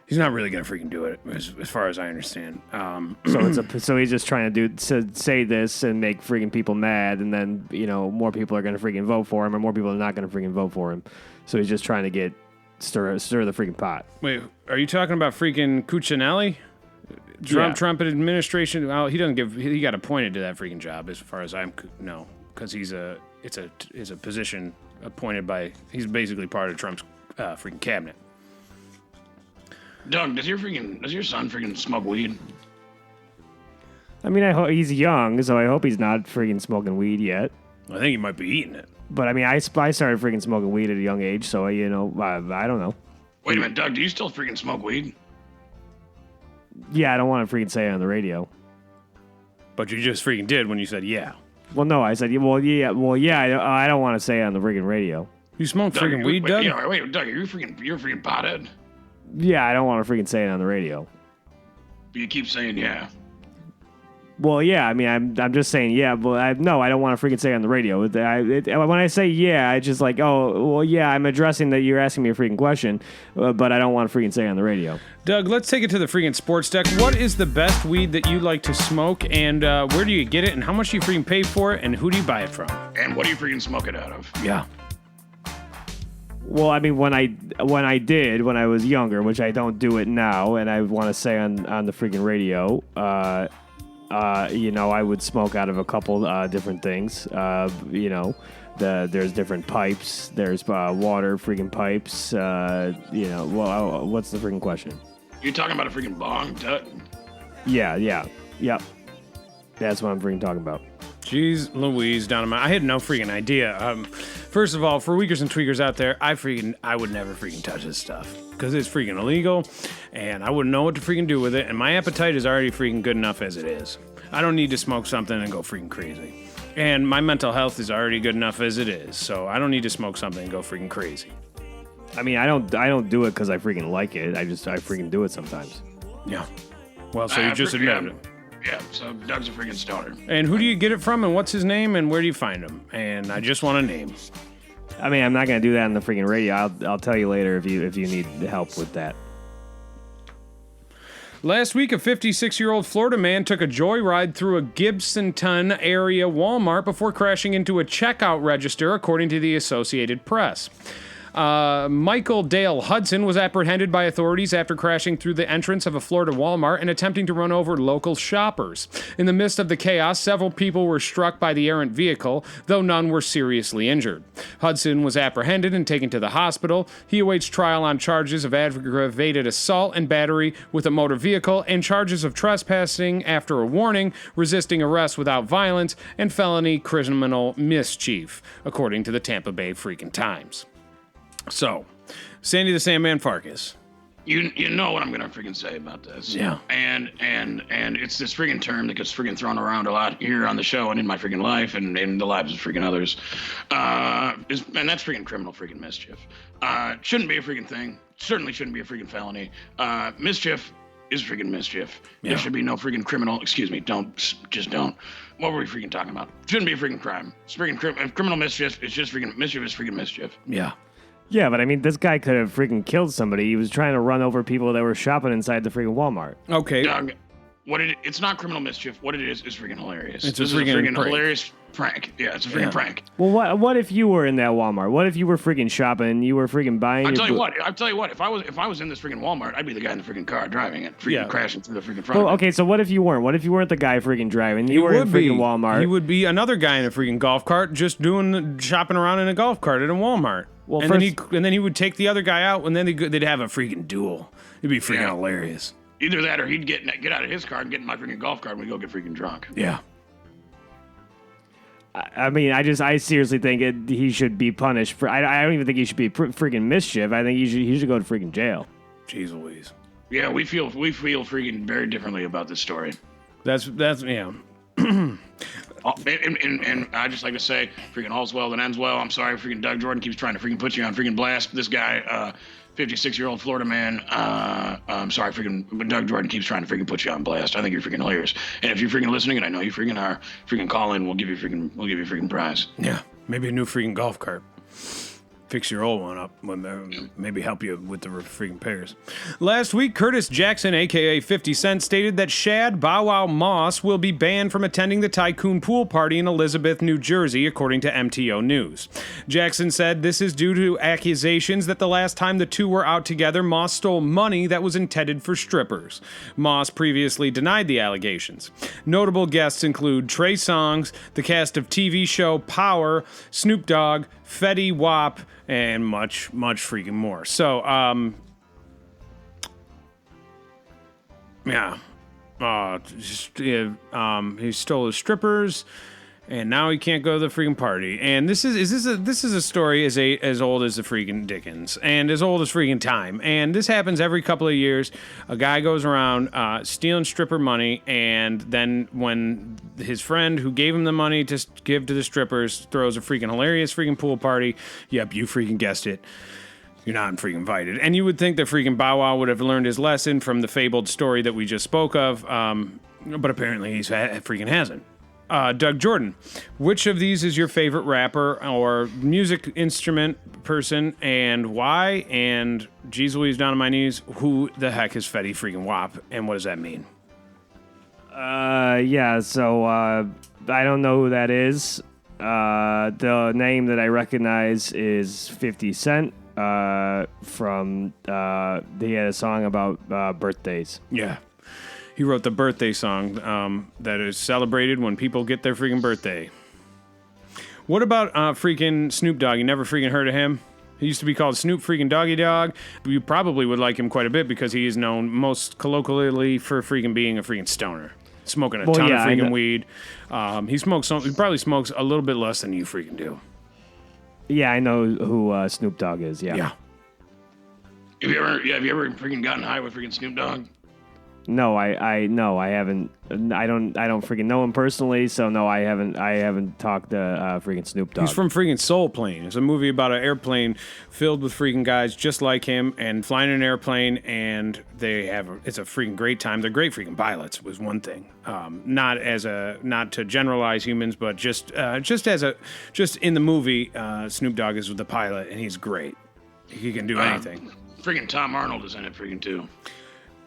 He's not really gonna freaking do it, as far as I understand. So he's just trying to say this and make freaking people mad, and then more people are gonna freaking vote for him, or more people are not gonna freaking vote for him. So he's just trying to stir the freaking pot. Wait, are you talking about freaking Cuccinelli? Trump administration. Well, he got appointed to that freaking job, as far as I know, because it's a position appointed by. He's basically part of Trump's freaking cabinet. Doug, does your son freaking smoke weed? I mean, he's young, so I hope he's not freaking smoking weed yet. I think he might be eating it. But I mean, I started freaking smoking weed at a young age, so I don't know. Wait a minute, Doug, do you still freaking smoke weed? Yeah, I don't want to freaking say it on the radio. But you just freaking did when you said yeah. Well, no, I said, I don't want to say it on the freaking radio. You smoke freaking weed, Doug? Wait, Doug, you're a freaking pothead? Yeah, I don't want to freaking say it on the radio. But you keep saying yeah. Well, yeah, I mean, I'm just saying yeah, but I don't want to freaking say it on the radio. When I say yeah, it's just like, oh, well, yeah, I'm addressing that you're asking me a freaking question, but I don't want to freaking say it on the radio. Doug, let's take it to the freaking sports deck. What is the best weed that you like to smoke, and where do you get it, and how much do you freaking pay for it, and who do you buy it from? And what do you freaking smoke it out of? Yeah. Well, I mean, when I was younger, which I don't do it now, and I want to say on the freaking radio, I would smoke out of a couple different things. There's different pipes. There's water freaking pipes. What's the freaking question? You're talking about a freaking bong, Doug? Yeah. That's what I'm freaking talking about. Jeez Louise, I had no freaking idea. First of all, for weakers and tweakers out there, I would never freaking touch this stuff because it's freaking illegal, and I wouldn't know what to freaking do with it, and my appetite is already freaking good enough as it is. I don't need to smoke something and go freaking crazy. And my mental health is already good enough as it is, so I don't need to smoke something and go freaking crazy. I mean, I don't do it because I freaking like it. I freaking do it sometimes. Yeah. Well, so you just admitted it. Yeah, so Doug's a freaking stoner. And who do you get it from, and what's his name, and where do you find him? And I just want a name. I mean, I'm not gonna do that on the freaking radio. I'll tell you later if you need help with that. Last week, a 56-year-old Florida man took a joyride through a Gibsonton area Walmart before crashing into a checkout register, according to the Associated Press. Michael Dale Hudson was apprehended by authorities after crashing through the entrance of a Florida Walmart and attempting to run over local shoppers. In the midst of the chaos, several people were struck by the errant vehicle, though none were seriously injured. Hudson was apprehended and taken to the hospital. He awaits trial on charges of aggravated assault and battery with a motor vehicle and charges of trespassing after a warning, resisting arrest without violence, and felony criminal mischief, according to the Tampa Bay freaking Times. So, Sandy the Sandman Farkas. You know what I'm gonna freaking say about this. Yeah. And it's this freaking term that gets freaking thrown around a lot here on the show and in my freaking life and in the lives of freaking others. And that's freaking criminal freaking mischief. Shouldn't be a freaking thing. Certainly shouldn't be a freaking felony. Mischief is freaking mischief. Yeah. There should be no freaking criminal. Excuse me. Don't. What were we freaking talking about? Shouldn't be a freaking crime. It's freaking criminal mischief. It's just freaking mischief. Is freaking mischief. Yeah. Yeah, but I mean, this guy could have freaking killed somebody. He was trying to run over people that were shopping inside the freaking Walmart. Okay. Doug, it's not criminal mischief. What it is freaking hilarious. It's this a freaking is a freaking prank. hilarious prank. Yeah, it's a freaking prank. Well, what if you were in that Walmart? What if you were freaking shopping? You were freaking buying. I'll tell you what. If I was in this freaking Walmart, I'd be the guy in the freaking car driving it, freaking crashing through the freaking front. Well, okay, so what if you weren't? What if you weren't the guy freaking driving? You were in freaking Walmart. He would be another guy in a freaking golf cart, just shopping around in a golf cart at a Walmart. Well, and then he would take the other guy out, and then they'd have a freaking duel. It'd be freaking hilarious. Either that, or he'd get out of his car and get in my freaking golf cart, and we go get freaking drunk. Yeah. I mean, I seriously think he should be punished for. I don't even think he should be freaking mischief. I think he should go to freaking jail. Jeez Louise. Yeah, we feel freaking very differently about this story. That's yeah. And I just like to say, freaking all's well that ends well. I'm sorry, freaking Doug Jordan keeps trying to freaking put you on freaking blast. This guy, 56-year-old Florida man. I'm sorry, freaking Doug Jordan keeps trying to freaking put you on blast. I think you're freaking hilarious. And if you're freaking listening, and I know you freaking are, freaking call in. We'll give you freaking prize. Yeah, maybe a new freaking golf cart. Fix your old one up, maybe help you with the freaking repairs. Last week, Curtis Jackson, a.k.a. 50 Cent, stated that Shad Bow Wow Moss will be banned from attending the Tycoon pool party in Elizabeth, New Jersey, according to MTO News. Jackson said this is due to accusations that the last time the two were out together, Moss stole money that was intended for strippers. Moss previously denied the allegations. Notable guests include Trey Songz, the cast of TV show Power, Snoop Dogg, Fetty Wap, and much freaking more. So, he stole his strippers, and now he can't go to the freaking party. And this is a story as old as the freaking Dickens, and as old as freaking time. And this happens every couple of years. A guy goes around stealing stripper money, and then when his friend who gave him the money to give to the strippers throws a freaking hilarious freaking pool party. Yep, you freaking guessed it. You're not freaking invited. And you would think that freaking Bow Wow would have learned his lesson from the fabled story that we just spoke of, but apparently he's freaking hasn't. Doug Jordan, which of these is your favorite rapper or music instrument person, and why? And geez Louise, down on my knees, who the heck is Fetty freaking Wap, and what does that mean? So I don't know who that is. The name that I recognize is 50 Cent. He had a song about birthdays. Yeah. He wrote the birthday song that is celebrated when people get their freaking birthday. What about freaking Snoop Dogg? You never freaking heard of him? He used to be called Snoop freaking Doggy Dog. You probably would like him quite a bit because he is known most colloquially for freaking being a freaking stoner. Smoking a ton of freaking weed. He probably smokes a little bit less than you freaking do. Yeah, I know who Snoop Dogg is, yeah. Have you ever freaking gotten high with freaking Snoop Dogg? No, I haven't. I don't freaking know him personally, so no, I haven't talked to freaking Snoop Dogg. He's from freaking Soul Plane. It's a movie about an airplane filled with freaking guys just like him and flying in an airplane, and it's a freaking great time. They're great freaking pilots was one thing. Not to generalize humans, but just in the movie, Snoop Dogg is the pilot, and he's great. He can do anything. Freaking Tom Arnold is in it freaking too.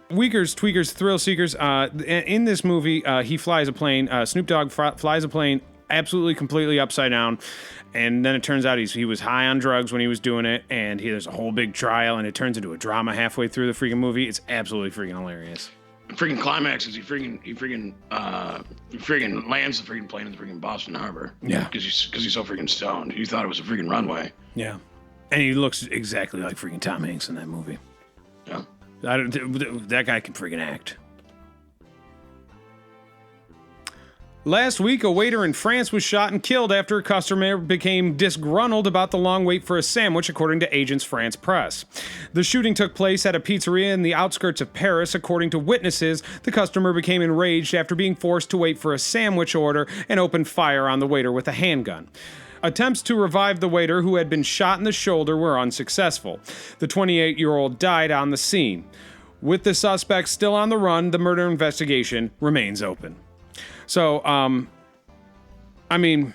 Weakers, tweakers, thrill seekers. In this movie, he flies a plane. Snoop Dogg flies a plane absolutely completely upside down. And then it turns out he was high on drugs when he was doing it. And there's a whole big trial, and it turns into a drama halfway through the freaking movie. It's absolutely freaking hilarious. The freaking climax is he freaking lands the freaking plane in the freaking Boston Harbor. Yeah. Because he's so freaking stoned. He thought it was a freaking runway. Yeah. And he looks exactly like freaking Tom Hanks in that movie. Yeah. That guy can freaking act. Last week, a waiter in France was shot and killed after a customer became disgruntled about the long wait for a sandwich, according to Agence France Presse. The shooting took place at a pizzeria in the outskirts of Paris. According to witnesses, the customer became enraged after being forced to wait for a sandwich order and opened fire on the waiter with a handgun. Attempts to revive the waiter, who had been shot in the shoulder, were unsuccessful. The 28-year-old died on the scene. With the suspect still on the run, the murder investigation remains open. So, I mean,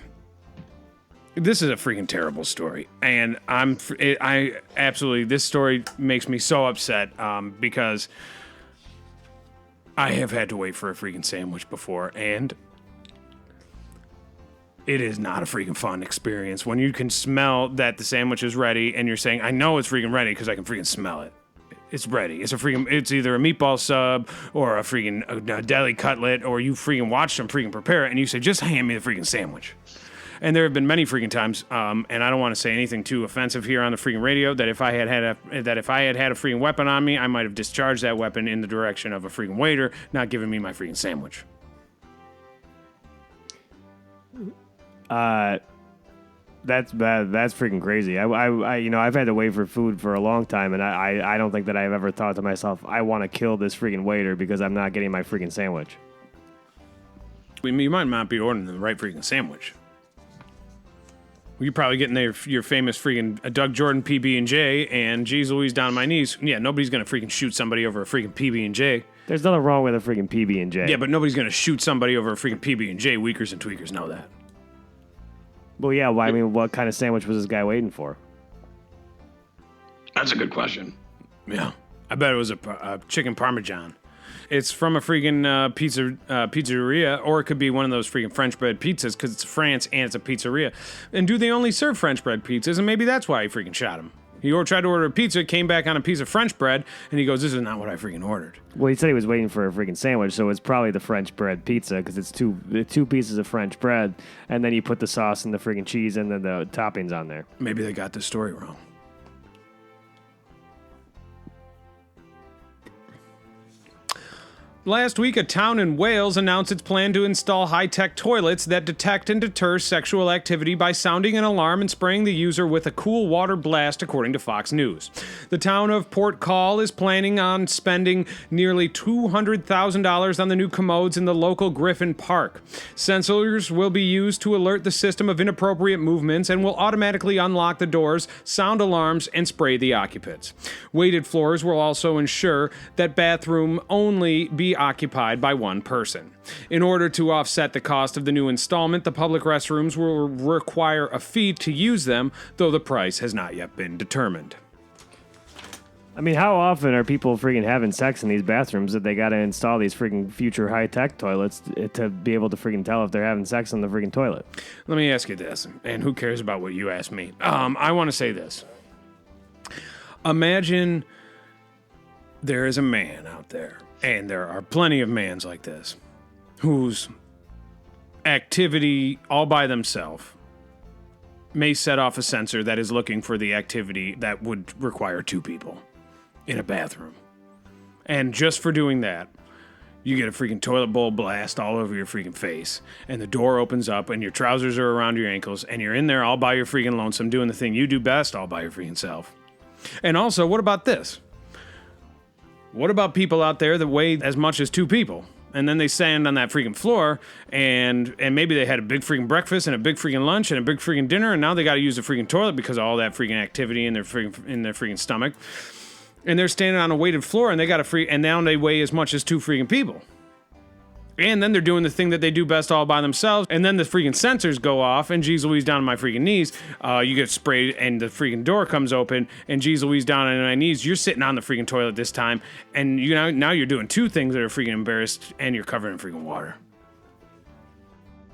this is a freaking terrible story, and this story makes me so upset because I have had to wait for a freaking sandwich before, and it is not a freaking fun experience when you can smell that the sandwich is ready and you're saying, I know it's freaking ready because I can freaking smell it. It's ready. It's either a meatball sub or a freaking deli cutlet, or you freaking watch them freaking prepare it and you say, just hand me the freaking sandwich. And there have been many freaking times, and I don't want to say anything too offensive here on the freaking radio, that if I had had a freaking weapon on me, I might have discharged that weapon in the direction of a freaking waiter, not giving me my freaking sandwich. That's bad. That's freaking crazy. I've had to wait for food for a long time, and I don't think that I've ever thought to myself, I want to kill this freaking waiter because I'm not getting my freaking sandwich. You might not be ordering the right freaking sandwich. You're probably getting your famous freaking Doug Jordan PB&J, and geez Louise, down on my knees. Yeah, nobody's gonna freaking shoot somebody over a freaking PB&J. There's nothing wrong with a freaking PB&J. Yeah, but nobody's gonna shoot somebody over a freaking PB&J. Weakers and tweakers know that. Well, yeah. Well, I mean, what kind of sandwich was this guy waiting for? That's a good question. Yeah, I bet it was a chicken parmesan. It's from a freaking pizzeria, or it could be one of those freaking French bread pizzas because it's France and it's a pizzeria. And do they only serve French bread pizzas? And maybe that's why he freaking shot him. He tried to order a pizza, came back on a piece of French bread, and he goes, this is not what I freaking ordered. Well, he said he was waiting for a freaking sandwich, so it's probably the French bread pizza because it's two pieces of French bread, and then you put the sauce and the freaking cheese and then the toppings on there. Maybe they got this story wrong. Last week, a town in Wales announced its plan to install high-tech toilets that detect and deter sexual activity by sounding an alarm and spraying the user with a cool water blast, according to Fox News. The town of Port Call is planning on spending nearly $200,000 on the new commodes in the local Griffin Park. Sensors will be used to alert the system of inappropriate movements and will automatically unlock the doors, sound alarms, and spray the occupants. Weighted floors will also ensure that bathroom only be occupied by one person. In order to offset the cost of the new installment, the public restrooms will require a fee to use them, though the price has not yet been determined. I mean, how often are people freaking having sex in these bathrooms that they got to install these freaking future high-tech toilets to be able to freaking tell if they're having sex on the freaking toilet? Let me ask you this, and who cares about what you ask me? I want to say this. Imagine there is a man out there, and there are plenty of mans like this, whose activity all by themselves may set off a sensor that is looking for the activity that would require two people in a bathroom. And just for doing that, you get a freaking toilet bowl blast all over your freaking face, and the door opens up, and your trousers are around your ankles, and you're in there all by your freaking lonesome doing the thing you do best all by your freaking self. And also, what about this? What about people out there that weigh as much as 2 people? And then they stand on that freaking floor, and maybe they had a big freaking breakfast and a big freaking lunch and a big freaking dinner, and now they got to use the freaking toilet because of all that freaking activity in their freaking stomach. And they're standing on a weighted floor, and they got and now they weigh as much as 2 freaking people. And then they're doing the thing that they do best all by themselves. And then the freaking sensors go off, and geez Louise, down on my freaking knees. You get sprayed, and the freaking door comes open, and geez Louise, down on my knees. You're sitting on the freaking toilet this time, and now you're doing 2 things that are freaking embarrassed, and you're covered in freaking water.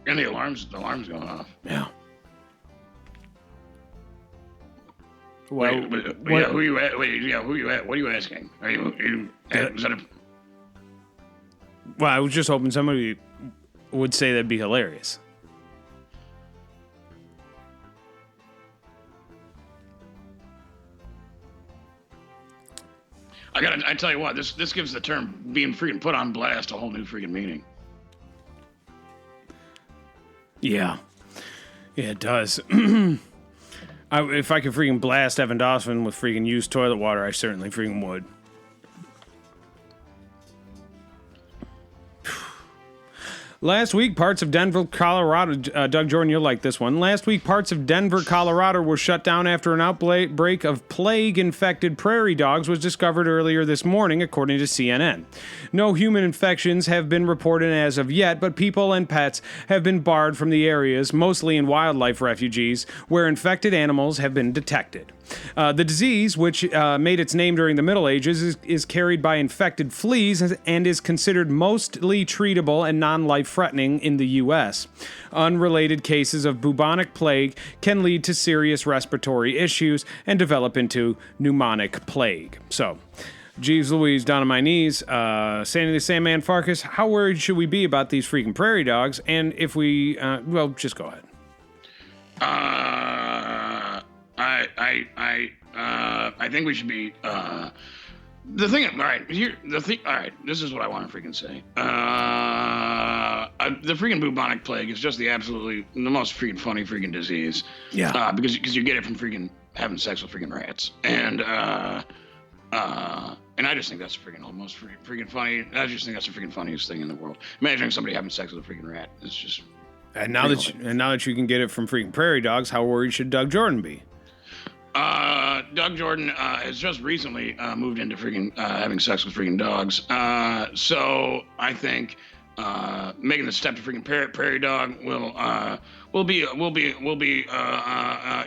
And the alarm's going off. Yeah. Well, who are you at? Who are you at? What are you asking? Is that a... Well, I was just hoping somebody would say that'd be hilarious. I tell you what, this gives the term being freaking put on blast a whole new freaking meaning. Yeah. Yeah, it does. If I could freaking blast Evan Dawson with freaking used toilet water, I certainly freaking would. Last week, parts of Denver, Colorado, Doug Jordan, you'll like this one. Last week, parts of Denver, Colorado were shut down after an outbreak of plague-infected prairie dogs was discovered earlier this morning, according to CNN. No human infections have been reported as of yet, but people and pets have been barred from the areas, mostly in wildlife refuges, where infected animals have been detected. The disease, which made its name during the Middle Ages, is carried by infected fleas and is considered mostly treatable and non-life-threatening in the U.S. Unrelated cases of bubonic plague can lead to serious respiratory issues and develop into pneumonic plague. So, geez Louise, down on my knees, Sandy the Sandman Farkas, how worried should we be about these freaking prairie dogs? And if we, well, just go ahead. I think we should be, the thing, all right, this is what I want to freaking say. The freaking bubonic plague is just the most freaking funny freaking disease. Yeah. Because you get it from freaking having sex with freaking rats. And I just think that's freaking most freaking funny. I just think that's the freaking funniest thing in the world. Imagining somebody having sex with a freaking rat. It's just. And now that you can get it from freaking prairie dogs, how worried should Doug Jordan be? Doug Jordan has just recently moved into freaking having sex with freaking dogs. So I think making the step to freaking prairie dog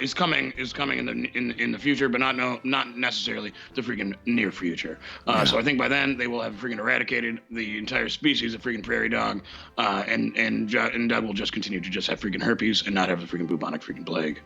is coming in the future, but not necessarily the freaking near future. So I think by then they will have freaking eradicated the entire species of freaking prairie dog, and Doug will just continue to just have freaking herpes and not have the freaking bubonic freaking plague.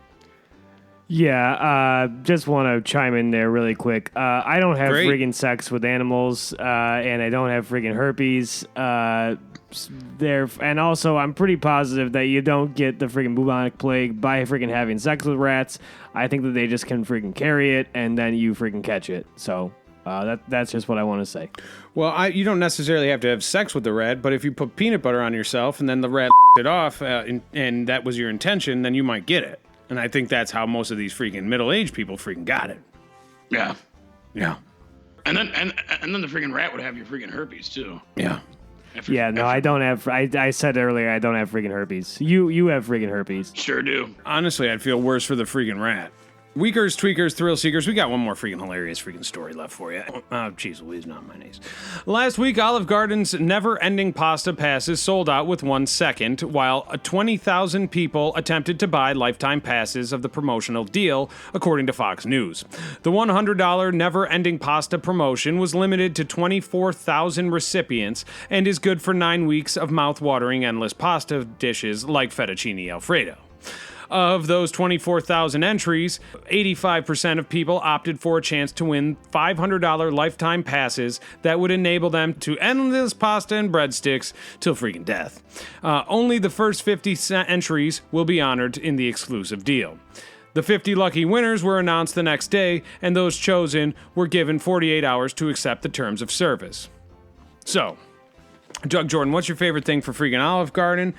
Yeah, just want to chime in there really quick. I don't have Great. friggin' sex with animals, and I don't have friggin' herpes. And also, I'm pretty positive that you don't get the friggin' bubonic plague by friggin' having sex with rats. I think that they just can friggin' carry it, and then you friggin' catch it. So that's just what I want to say. Well, you don't necessarily have to have sex with the rat, but if you put peanut butter on yourself and then the rat it off, and that was your intention, then you might get it. And I think that's how most of these freaking middle-aged people freaking got it. Yeah. Yeah. And then the freaking rat would have your freaking herpes too. Yeah. I don't have. I said earlier I don't have friggin' herpes. You have friggin' herpes. Sure do. Honestly, I'd feel worse for the freaking rat. Weakers, tweakers, thrill seekers, we got one more freaking hilarious freaking story left for you. Oh, jeez Louise, not my knees. Last week, Olive Garden's never-ending pasta passes sold out with 1 second, while 20,000 people attempted to buy lifetime passes of the promotional deal, according to Fox News. The $100 never-ending pasta promotion was limited to 24,000 recipients and is good for 9 weeks of mouth-watering endless pasta dishes like fettuccine Alfredo. Of those 24,000 entries, 85% of people opted for a chance to win $500 lifetime passes that would enable them to endless pasta and breadsticks till freaking death. Only the first 50 entries will be honored in the exclusive deal. The 50 lucky winners were announced the next day, and those chosen were given 48 hours to accept the terms of service. So, Doug Jordan, what's your favorite thing for freaking Olive Garden?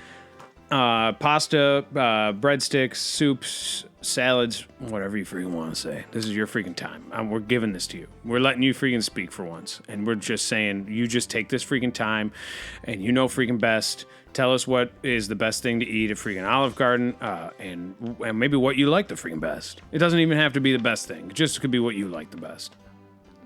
Pasta, breadsticks, soups, salads, whatever you freaking want to say. This is your freaking time. We're giving this to you. We're letting you freaking speak for once. And we're just saying, you just take this freaking time and you know freaking best. Tell us what is the best thing to eat at freaking Olive Garden and maybe what you like the freaking best. It doesn't even have to be the best thing. It just could be what you like the best.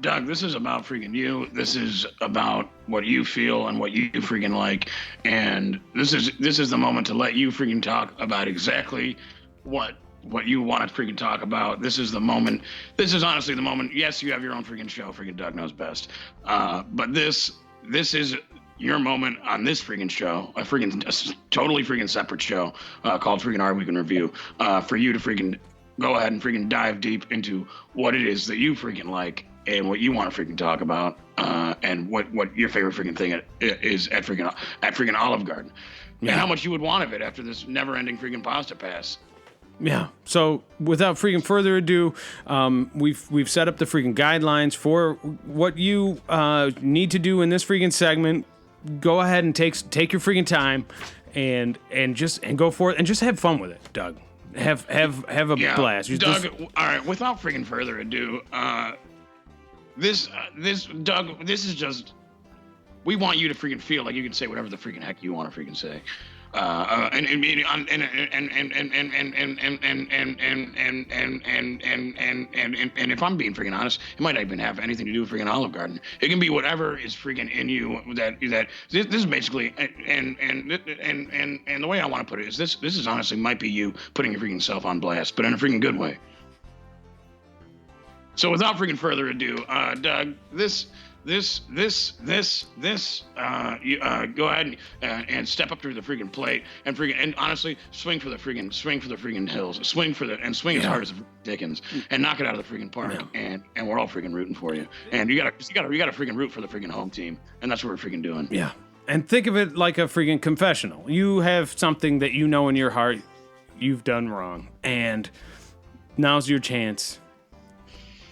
Doug, this is about freaking you. This is about what you feel and what you freaking like. And this is the moment to let you freaking talk about exactly what you want to freaking talk about. This is the moment. This is honestly the moment. Yes, you have your own freaking show. Freaking Doug Knows Best. But this is your moment on this freaking show, a totally freaking separate show called freaking Our Week in Review, for you to freaking go ahead and freaking dive deep into what it is that you freaking like and what you want to freaking talk about, and what your favorite freaking thing is at freaking Olive Garden, and how much you would want of it after this never-ending freaking pasta pass. Yeah. So without freaking further ado, we've set up the freaking guidelines for what you need to do in this freaking segment. Go ahead and take your freaking time and go for it and just have fun with it, Doug. Have a blast. Doug, all right, without freaking further ado, Doug, this is just, we want you to freaking feel like you can say whatever the freaking heck you want to freaking say. And if I'm being freaking honest, it might not even have anything to do with freaking Olive Garden. It can be whatever is freaking in you that this is basically and the way I want to put it is this is honestly might be you putting your freaking self on blast, but in a freaking good way. So without freaking further ado, Doug, go ahead and step up to the freaking plate and honestly swing for the freaking hills, swing as hard as Dickens and knock it out of the freaking park, and we're all freaking rooting for you, and you gotta freaking root for the freaking home team, and that's what we're freaking doing. Yeah, and think of it like a freaking confessional. You have something that you know in your heart you've done wrong, and now's your chance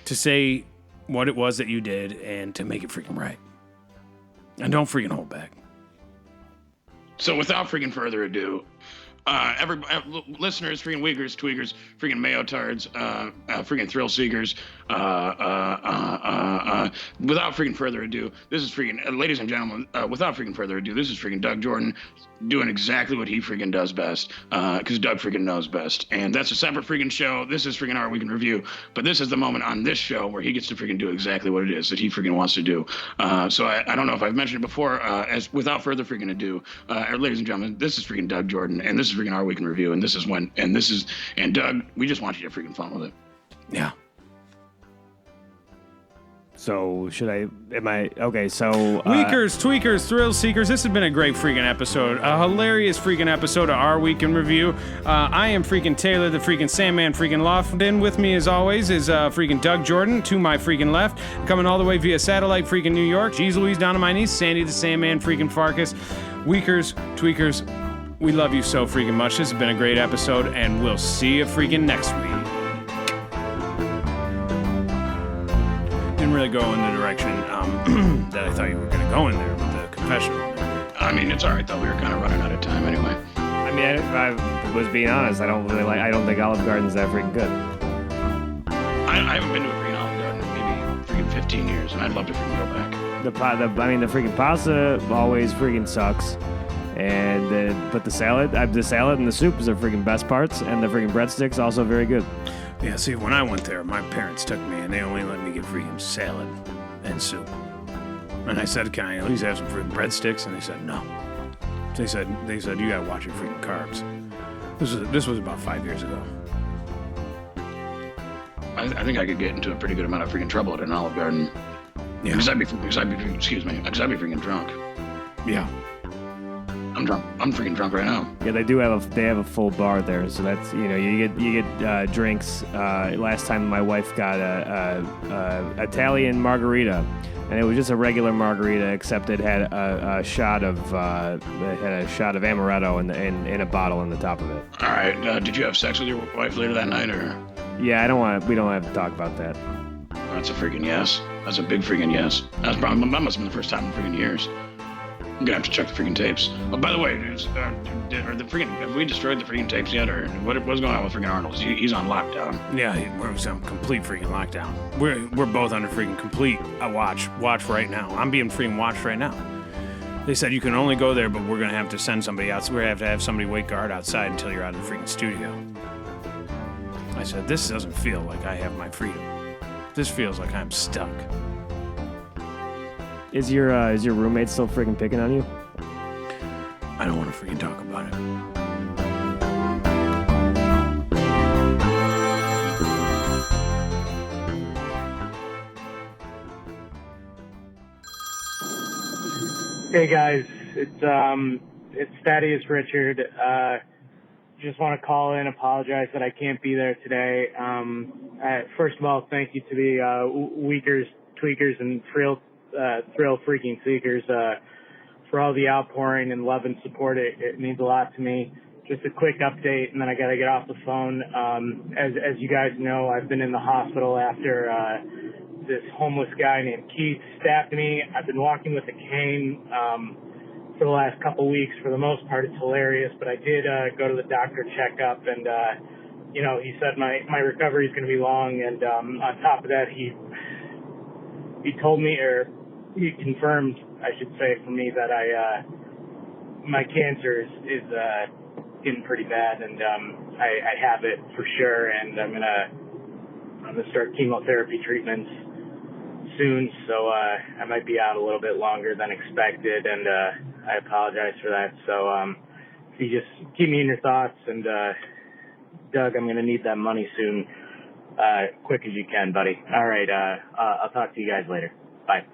to say what it was that you did and to make it freaking right. And don't freaking hold back. So without freaking further ado, listeners, freaking Uyghurs, Tweakers, freaking Mayo-tards, freaking thrill seekers, without freaking further ado, this is freaking, ladies and gentlemen, without freaking further ado, this is freaking Doug Jordan doing exactly what he freaking does best, because Doug freaking knows best. And that's a separate freaking show. This is freaking Our Week in Review, but this is the moment on this show where he gets to freaking do exactly what it is that he freaking wants to do. So I don't know if I've mentioned it before, as without further freaking ado, ladies and gentlemen, this is freaking Doug Jordan, and this is freaking Our Week in Review, and Doug, we just want you to freaking fun with it. Yeah. So Weakers, tweakers, thrill seekers, this has been a great freaking episode. A hilarious freaking episode of Our Week in Review. I am freaking Taylor, the freaking Sandman freaking Lofton. With me as always is freaking Doug Jordan to my freaking left. Coming all the way via satellite freaking New York. Jeez Louise down on my knees. Sandy the Sandman freaking Farkas. Weakers, tweakers, we love you so freaking much. This has been a great episode, and we'll see you freaking next week. Didn't really go in the direction that I thought you were going to go in there with the confessional. I mean, it's all right though. We were kind of running out of time anyway. I mean, I was being honest. I don't think Olive Garden's that freaking good. I haven't been to a freaking Olive Garden in maybe freaking 15 years, and I'd love to freaking go back. The freaking pasta always freaking sucks. But the salad and the soup is the freaking best parts, and the freaking breadsticks also very good. Yeah, see, when I went there, my parents took me, and they only let me get freaking salad and soup. And I said, can I at least have some freaking breadsticks? And they said, no. They said, you gotta watch your freaking carbs. This was about 5 years ago. I think I could get into a pretty good amount of freaking trouble at an Olive Garden. Yeah. Because I'd be freaking drunk. Yeah. I'm drunk. I'm freaking drunk right now. Yeah, they have a full bar there, so that's, you get drinks. Last time my wife got a Italian margarita, and it was just a regular margarita, except it had a shot of amaretto in a bottle on the top of it. All right. Did you have sex with your wife later that night, or? Yeah, we don't have to talk about that. That's a freaking yes. That's a big freaking yes. That must have been the first time in freaking years. I'm gonna have to check the freaking tapes. Oh, by the way, have we destroyed the freaking tapes yet, or what's going on with freaking Arnold? He's on lockdown. Yeah, we're on complete freaking lockdown. We're both under freaking complete watch right now. I'm being freaking watched right now. They said you can only go there, but we're gonna have to send somebody out. So we're gonna have to have somebody wait guard outside until you're out of the freaking studio. I said, this doesn't feel like I have my freedom. This feels like I'm stuck. Is your roommate still freaking picking on you? I don't want to freaking talk about it. Hey guys, it's Thaddeus Richard. Just want to call in, apologize that I can't be there today. First of all, thank you to the Weakers, Tweakers, and Thrill Freaking Seekers for all the outpouring and love and support. It means a lot to me. Just a quick update, and then I got to get off the phone. As you guys know, I've been in the hospital after this homeless guy named Keith stabbed me. I've been walking with a cane for the last couple weeks. For the most part, it's hilarious, but I did go to the doctor checkup, and he said my recovery is going to be long, and on top of that, he told me, or he confirmed, I should say, for me that my cancer is getting pretty bad, and I have it for sure, and I'm gonna start chemotherapy treatments soon, so I might be out a little bit longer than expected, and I apologize for that. So if you just keep me in your thoughts, and Doug, I'm gonna need that money soon, quick as you can, buddy. All right, I'll talk to you guys later. Bye.